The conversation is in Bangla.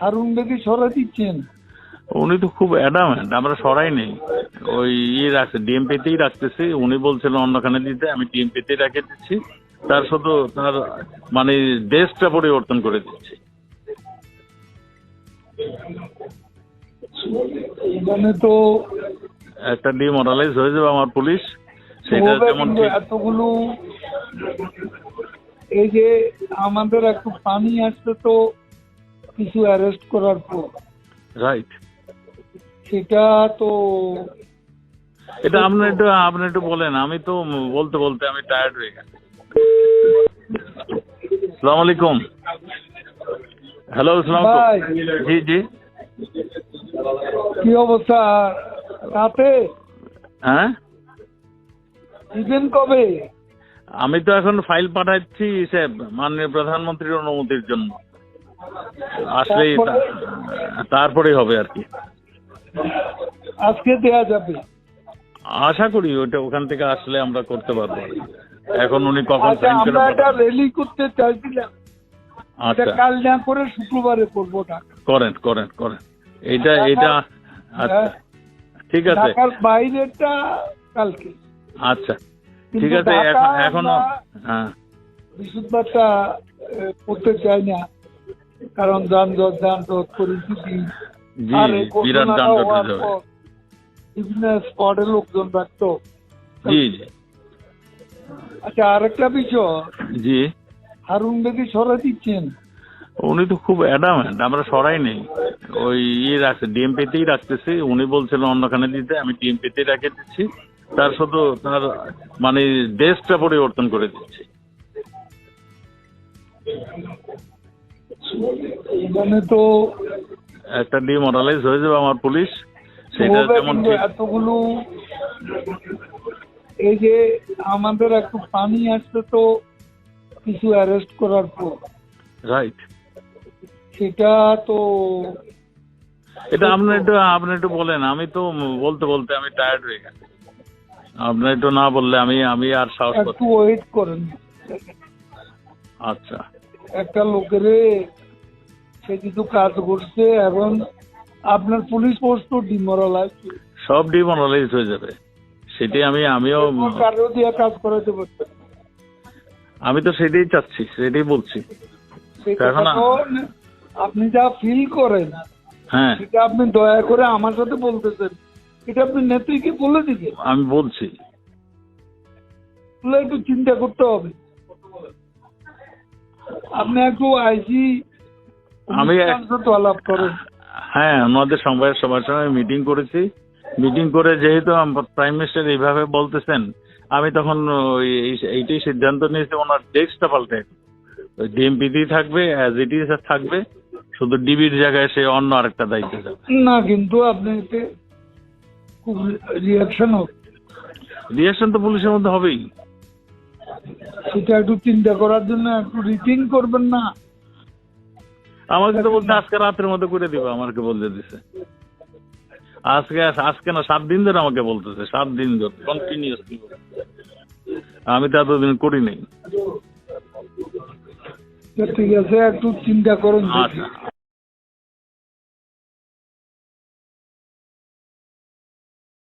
হারুন বেদি সরাই দিচ্ছেন। উনি তো খুব অ্যাডামেন্ট, আমরা সরাই নেই। ওই রাখছে, ডিএমপিতেই রাখতেছি। উনি বলছিলেন অন্যখানে দিতে, আমি ডিএমপিতেই রেখে দিচ্ছি। তার শুধু তার মানে দেশটা পরিবর্তন করে দিচ্ছি। এখানে তো একটা ডিমোরালাইজ হয়ে যাবে আমার পুলিশ, সেটা হবে, যেমন কিন্তু ঠিক। এতগুলো এই যে আমাদের একটু পানি আসছে তো কিছু অ্যারেস্ট করার পর, রাইট, সেটা তো এটা আপনি একটু বলেন। আমি তো বলতে বলতে আমি টায়ার্ড হয়ে গেছি। আসসালামু আলাইকুম। হ্যালো, আসসালামু ভাই, আলাইকুম। জি জি। কি অবস্থা? রাতে হ্যাঁ, দিবেন কবে? আমি তো এখন ফাইল পাঠাচ্ছি মাননীয় প্রধানমন্ত্রীর অনুমতির জন্য। আসলেই তারপরেই হবে আর কি। আজকে দেয়া যাবে? আশা করি ওটা ওখান থেকে আসলে আমরা করতে পারবো আর কি। এখন উনি কখন আচ্ছা, সাইন করে আমরা একটা পাঠাবেন? র্যালি করতে চাইছিলাম, এটা আচ্ছা, কাল না করে শুক্রবারে করবো না? করেন করেন করেন। এটা আচ্ছা, ঠিক আছে। ঢাকার বাইরেটা কালকে, আচ্ছা, ঠিক কিন্তু আছে। ঢাকা এখনো আমরা হ্যাঁ, বিশুদ্ধটা করতে চাই না, কারণ যানজট পরিস্থিতি। জি, আর এই বিরাট ঘটনাটা যানজট হওয়ার হয়ে যাবে। পর বিভিন্ন স্পটে লোকজন রাখতো। জি জি আচ্ছা, আরেকটা বিষয়, জি। হারুন বেদি সরাই দিচ্ছেন। উনি তো খুব অ্যাডামেন্ট, আমরা সরাই নেই। ওই রাখছে, ডিএমপিতেই রাখতেছি। উনি বলছিলেন অন্যখানে দিতে, আমি ডিএমপিতেই রেখে দিচ্ছি। তার শুধু তার মানে দেশটা পরিবর্তন করে দিচ্ছি। এখানে তো একটা ডিমোরালাইজ হয়ে যাবে আমার পুলিশ, সেটা হবে, যেমন কিন্তু ঠিক। এতগুলো এই যে আমাদের একটু পানি আসছে তো কিছু অ্যারেস্ট করার পর, রাইট, সেটা তো এটা আপনি একটু বলেন। আমি তো বলতে বলতে আমি টায়ার্ড হয়ে গেছি। আপনি একটু না বললে আমি আর সাহস একটু পাচ্ছি। ওয়েট করেন। আচ্ছা, একটা লোকেরে সে কিছু কাজ করছে এবং আপনার পুলিশ ফোর্স তো ডিমোরালাইজ, সব ডিমোরালাইজ হয়ে যাবে। সেটাই আমিও কারো দিয়ে কাজ করাতে পারতেন। আমি তো সেটাই চাচ্ছি, সেটাই বলছি। সেটা এখন তো আপনি যা ফিল করেন হ্যাঁ, সেটা আপনি দয়া করে আমার সাথে বলতেছেন, এটা আপনি নেত্রীকে বলে দিবেন। আমি বলছি। তাহলে একটু চিন্তা করতে হবে। আপনি একটু আইসি আমি সাথে আলাপ করেন। হ্যাঁ, আমাদের সবার সঙ্গে মিটিং করেছি। মিটিং করে যেহেতু প্রাইম মিনিস্টার এইভাবে বলতেছেন, আমি তখন এইটাই সিদ্ধান্ত নিয়েছি, ওনার ডেস্কটা পাল্টে ওই ডিএমপিতেই থাকবে, অ্যাজ ইট ইজ থাকবে। শুধু ডিবির জায়গায় সে অন্য আরেকটা দায়িত্বে যাবে। না, কিন্তু আপনি এতে খুব রিয়াকশন হবে, রিয়াকশন তো পুলিশের মধ্যে হবেই। সেটা একটু চিন্তা করার জন্য একটু রিথিং করবেন না? আমাকে তো বলতে আজকে রাতের মধ্যে করে দিবে, আমাকে বলতে দিছে। আজকে না, 7 দিন ধরে আমাকে বলতেছে, 7 দিন ধরে কন্টিনিউয়াসলি। আমি তো এতদিন করি নাই। ঠিক আছে, একটু চিন্তা করুন। আচ্ছা